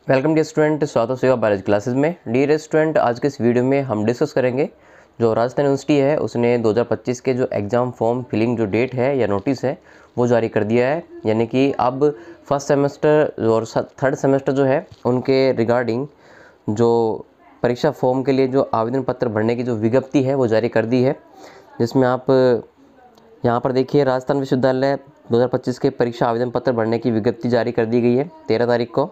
Welcome dear student, स्वागत है सेवा बायोलॉजी क्लासेस में। डियर स्टूडेंट, आज के इस वीडियो में हम डिस्कस करेंगे जो राजस्थान यूनिवर्सिटी है उसने 2025 के जो एग्ज़ाम फॉर्म फिलिंग जो डेट है या नोटिस है वो जारी कर दिया है। यानी कि अब फर्स्ट सेमेस्टर और थर्ड सेमेस्टर जो है उनके रिगार्डिंग जो परीक्षा फॉर्म के लिए जो आवेदन पत्र भरने की जो विज्ञप्ति है वो जारी कर दी है, जिसमें आप यहाँ पर देखिए राजस्थान विश्वविद्यालय 2025 के परीक्षा आवेदन पत्र भरने की विज्ञप्ति जारी कर दी गई है 13 तारीख को।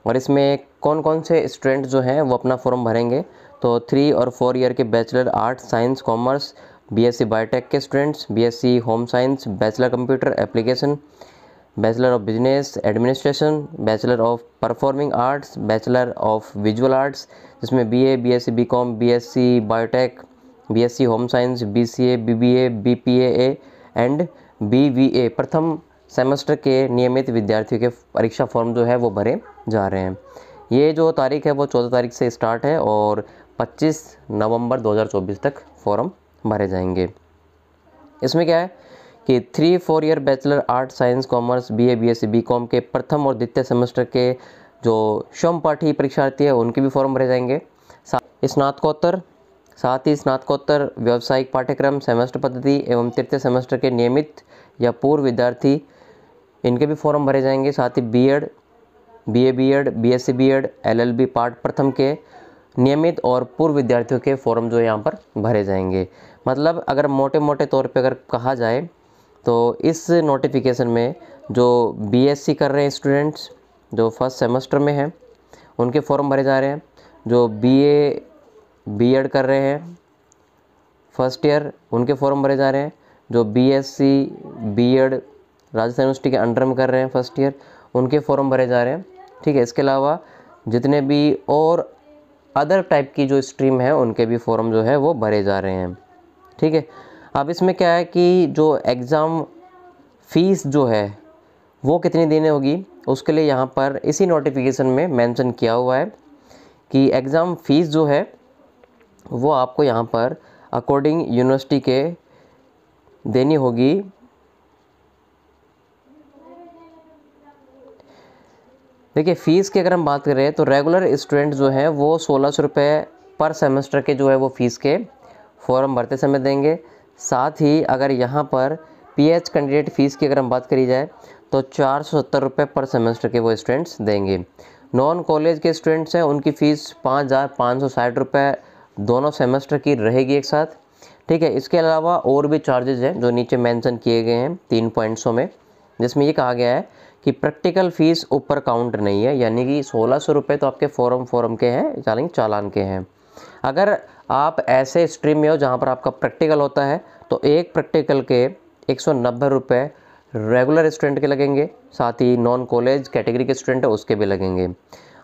और इसमें कौन कौन से स्टूडेंट जो हैं वो अपना फॉर्म भरेंगे, तो 3 और 4 ईयर के bachelor arts science commerce BSc biotech के students, BSc home science, bachelor computer application, bachelor of business administration, bachelor of performing arts, bachelor of visual arts जिसमें BA, BSc BCom, BSc biotech, BSc home science, BCA, BBA, BPA and BVA प्रथम semester के नियमित विद्यार्थियों के परीक्षा form जो है वो भरे जा रहे हैं। ये जो तारीख है वो 14 तारीख से स्टार्ट है और 25 नवंबर 2024 तक फॉर्म भरे जाएंगे। इसमें क्या है कि 3-4 year bachelor art science commerce BA, BSc BCom के प्रथम और द्वितीय सेमेस्टर के जो समपाठी परीक्षार्थी है उनके भी फॉर्म भरे जाएंगे। साथ ही स्नातकोत्तर व्यावसायिक पाठ्यक्रम सेमेस्टर पद्धति एवं तृतीय सेमेस्टर के नियमित या पूर्व विद्यार्थी इनके भी फॉर्म भरे जाएंगे। साथ ही BEd, BA BEd, BSc BEd, LLB part प्रथम के नियमित और पूर्व विद्यार्थियों के फॉर्म जो यहाँ पर भरे जाएंगे। मतलब अगर मोटे मोटे तौर पे अगर कहा जाए तो इस नोटिफिकेशन में जो बीएससी कर रहे हैं स्टूडेंट्स जो फर्स्ट सेमेस्टर में हैं उनके फॉर्म भरे जा रहे हैं, जो बीए बीएड कर रहे हैं फर्स्ट ईयर उनके फॉर्म भरे जा रहे हैं, जो बीएससी बीएड राजस्थान यूनिवर्सिटी के अंडर में कर रहे हैं फर्स्ट ईयर उनके फॉर्म भरे जा रहे हैं। ठीक है, इसके अलावा जितने भी और अदर टाइप की जो स्ट्रीम है उनके भी फॉर्म जो है वो भरे जा रहे हैं। ठीक है, अब इसमें क्या है कि जो एग्ज़ाम फीस जो है वो कितनी देनी होगी उसके लिए यहाँ पर इसी नोटिफिकेशन में मेंशन किया हुआ है कि एग्ज़ाम फीस जो है वो आपको यहाँ पर अकॉर्डिंग यूनिवर्सिटी के देनी होगी। देखिए फ़ीस की अगर हम बात करें तो रेगुलर स्टूडेंट जो है वो 1600 रुपये पर सेमेस्टर के जो है वो फ़ीस के फॉर्म भरते समय देंगे। साथ ही अगर यहाँ पर पीएच कैंडिडेट फ़ीस की अगर हम बात करी जाए तो 470 रुपये पर सेमेस्टर के वो स्टूडेंट्स देंगे। नॉन कॉलेज के स्टूडेंट्स हैं उनकी फ़ीस 5560 रुपये दोनों सेमेस्टर की रहेगी एक साथ। ठीक है, इसके अलावा और भी चार्जेज हैं जो नीचे मेंशन किए गए हैं 3 पॉइंट्सों में, जिसमें ये कहा गया है कि प्रैक्टिकल फ़ीस ऊपर काउंट नहीं है, यानी कि 1600 रुपये तो आपके फॉर्म के हैं, चालान के हैं। अगर आप ऐसे स्ट्रीम में हो जहाँ पर आपका प्रैक्टिकल होता है तो एक प्रैक्टिकल के 190 रुपये रेगुलर स्टूडेंट के लगेंगे, साथ ही नॉन कॉलेज कैटेगरी के स्टूडेंट है उसके भी लगेंगे।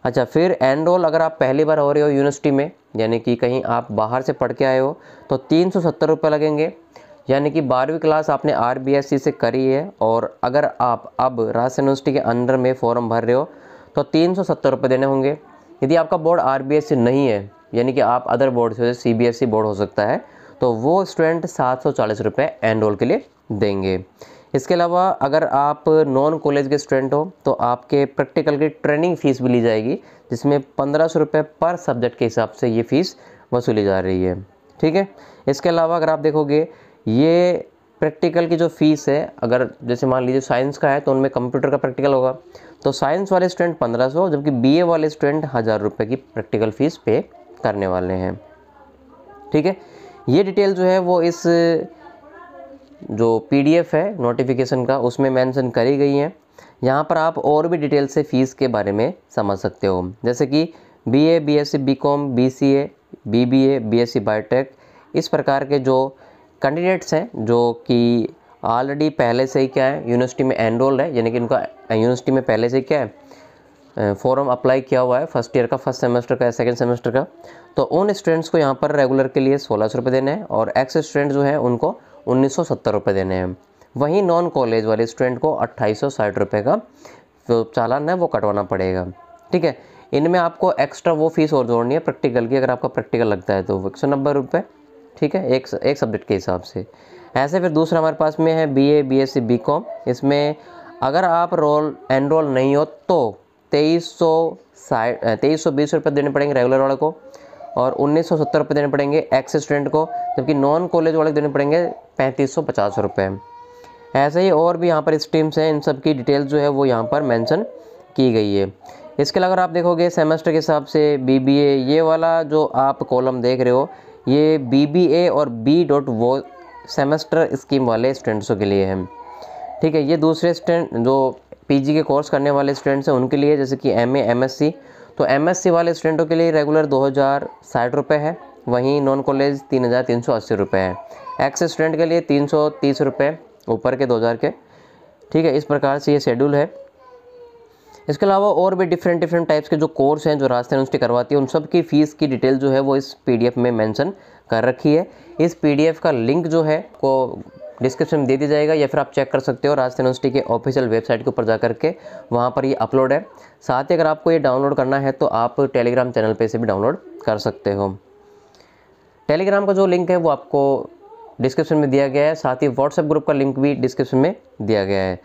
अच्छा, फिर एनरोल अगर आप पहली बार हो रहे हो यूनिवर्सिटी में, यानी कि कहीं आप बाहर से पढ़ के आए हो तो 370 रुपये लगेंगे, यानी कि 12वीं क्लास आपने आरबीएससी से करी है और अगर आप अब राजस्थान यूनिवर्सिटी के अंडर में फॉर्म भर रहे हो तो 370 रुपये देने होंगे। यदि आपका बोर्ड आरबीएससी नहीं है, यानी कि आप अदर बोर्ड से सीबीएसई बोर्ड हो सकता है, तो वो स्टूडेंट 740 रुपये एनरोल के लिए देंगे। इसके अलावा अगर आप नॉन कॉलेज के स्टूडेंट हो तो आपके प्रैक्टिकल की ट्रेनिंग फ़ीस भी ली जाएगी, जिसमें 1500 रुपये पर सब्जेक्ट के हिसाब से ये फ़ीस वसूली जा रही है। ठीक है, इसके अलावा अगर आप देखोगे ये प्रैक्टिकल की जो फ़ीस है, अगर जैसे मान लीजिए साइंस का है तो उनमें कंप्यूटर का प्रैक्टिकल होगा तो साइंस वाले स्टूडेंट 1500, जबकि बीए वाले स्टूडेंट 1000 रुपये की प्रैक्टिकल फ़ीस पे करने वाले हैं। ठीक है, ये डिटेल जो है वो इस जो पीडीएफ है नोटिफिकेशन का उसमें मेंशन करी गई है। यहाँ पर आप और भी डिटेल से फ़ीस के बारे में समझ सकते हो, जैसे कि BA, BSc BCom, BCA, BBA, BSc biotech इस प्रकार के जो कैंडिडेट्स हैं जो कि ऑलरेडी पहले से ही क्या है यूनिवर्सिटी में एनरोल्ड है, यानी कि उनका यूनिवर्सिटी में पहले से क्या है फॉर्म अप्लाई किया हुआ है फर्स्ट ईयर का, फर्स्ट सेमेस्टर का, सेकंड सेमेस्टर का, तो उन स्टूडेंट्स को यहाँ पर रेगुलर के लिए 1600 रुपये देने हैं और एक्स स्टूडेंट जो है उनको 1970 रुपये देने हैं। वहीं नॉन कॉलेज वाले स्टूडेंट को 2860 रुपये का जो चालान है वो कटवाना पड़ेगा। ठीक है, इनमें आपको एक्स्ट्रा वो फीस और जोड़नी है प्रैक्टिकल की, अगर आपका प्रैक्टिकल लगता है तो 190 रुपये। ठीक है, एक सब्जेक्ट के हिसाब से। ऐसे फिर दूसरा हमारे पास में है बीए, बीएससी बीकॉम, इसमें अगर आप एनरोल नहीं हो तो 2320 रुपये देने पड़ेंगे रेगुलर वाले को, और 1970 रुपये देने पड़ेंगे एक्स स्टूडेंट को, जबकि नॉन कॉलेज वाले देने पड़ेंगे 3550 रुपये। ऐसे ही और भी यहाँ पर स्ट्रीम्स हैं, इन सब की डिटेल्स जो है वो यहाँ पर मेंशन की गई है। इसके अलावा अगर आप देखोगे सेमेस्टर के हिसाब से बीबीए, ये वाला जो आप कॉलम देख रहे हो ये बीबीए और बी डॉट वो सेमेस्टर स्कीम वाले स्टूडेंट्सों के लिए है। ठीक है, ये दूसरे स्टूडेंट जो पीजी के कोर्स करने वाले स्टूडेंट्स हैं उनके लिए, जैसे कि एमए, एमएससी, तो एमएससी वाले स्टूडेंटों के लिए रेगुलर 2060 रुपये है, वहीं नॉन कॉलेज 3380 रुपये है। एक्स स्टूडेंट के लिए 330 रुपये ऊपर के 2000 के। ठीक है, इस प्रकार से ये शेड्यूल है। इसके अलावा और भी डिफरेंट टाइप्स के जो कोर्स हैं जो राजस्थान यूनिवर्सिटी करवाती है, उन सब की फ़ीस की डिटेल जो है वो इस पीडीएफ में मेंशन कर रखी है। इस पीडीएफ का लिंक जो है को डिस्क्रिप्शन में दे दिया जाएगा, या फिर आप चेक कर सकते हो राजस्थान यूनिवर्सिटी के ऑफिशियल वेबसाइट के ऊपर जा करके, वहाँ पर ये अपलोड है। साथ ही अगर आपको ये डाउनलोड करना है तो आप टेलीग्राम चैनल पे से भी डाउनलोड कर सकते हो। टेलीग्राम का जो लिंक है वो आपको डिस्क्रिप्शन में दिया गया है, साथ ही व्हाट्सएप ग्रुप का लिंक भी डिस्क्रिप्शन में दिया गया है।